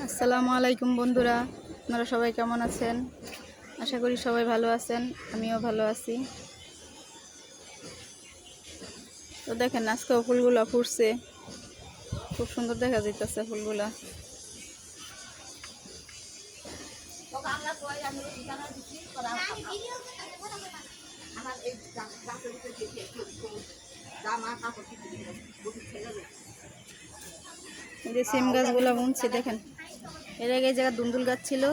আসসালামু আলাইকুম বন্ধুরা, আপনারা সবাই কেমন আছেন? আশা করি সবাই ভালো আছেন, আমিও ভালো আছি। তো দেখেন আজকেও ফুলগুলো ফুটছে, খুব সুন্দর দেখা যাইতেছে ফুলগুলা। এই যে সিম গাছগুলো বুনছি দেখেন, এর আগে এই জায়গায় দুন্দুল গাছ ছিল,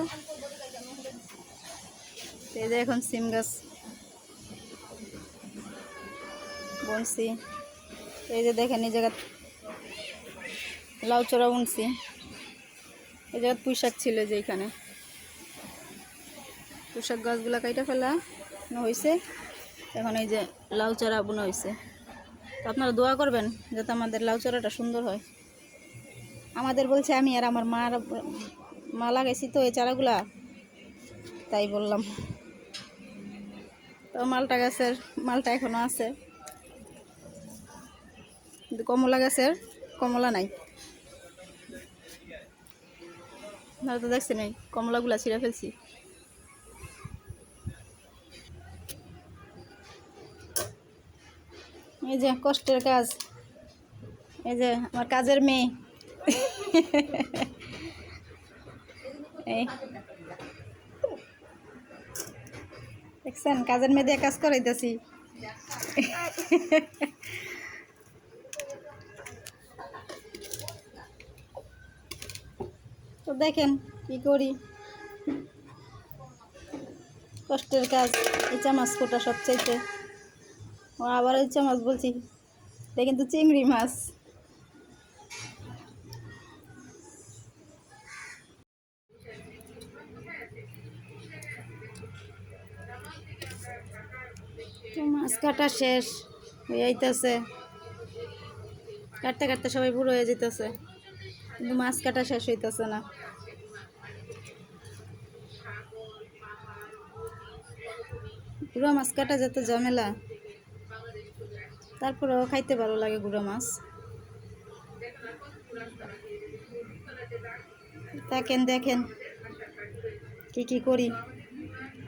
এই যে এখন সিম গাছ বুনছি। এই যে দেখেন এই জায়গা লাউ চড়া বুনছি, এই জায়গা পুঁই শাক ছিল যে এখানে পুঁই শাক গাছগুলা কাইটা ফেলা হয়েছে, এখন এই যে লাউ চারা বোনা হয়েছে। তো আপনারা দোয়া করবেন যাতে আমাদের লাউ চারাটা সুন্দর হয়। আমাদের বলছে আমি আর আমার মা লাগাইছি তো এই চারাগুলা, তাই বললাম। তো মালটা গাছের মালটা এখনো আছে, কিন্তু কমলা গাছের কমলা নাই। আপনারা তো দেখছেন এই কমলাগুলা ছিঁড়ে ফেলছি। এই যে কষ্টের কাজ, এই যে আমার কাজের মেয়ে এই দেখছেন কাজের মেয়ে দিয়ে কাজ করাইতেছি। তো দেখেন কি করি, কষ্টের কাজ। ইচা মাছ কোটা সবচাইতে, আবার ইচা মাছ বলছি, এটা কিন্তু চিংড়ি মাছ। তো মাছ কাটা শেষ হয়ে যাইতেছে, কাটতে কাটতে সবাই বুড়ো হয়ে যেতেছে, কিন্তু মাছ কাটা শেষ হইতেছে না। গুঁড়া মাছ কাটা যেত ঝামেলা, তারপরেও খাইতে ভালো লাগে গুঁড়া মাছ। থাকেন দেখেন কি কি করি,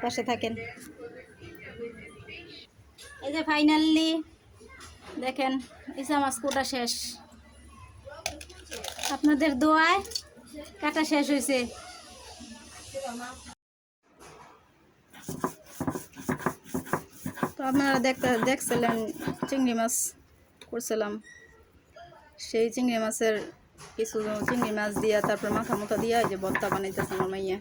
পাশে থাকেন। এই যে ফাইনালি দেখেন ইচা মাছ কোটা শেষ, আপনাদের দোয়ায় কাটা শেষ হয়েছে। তো আপনারা দেখছিলেন চিংড়ি মাছ করছিলাম, সেই চিংড়ি মাছের কিছু চিংড়ি মাছ দিয়া তারপর মাথা মুথা দিয়া যে ভর্তা বানাইতেছে আমার মাইয়া।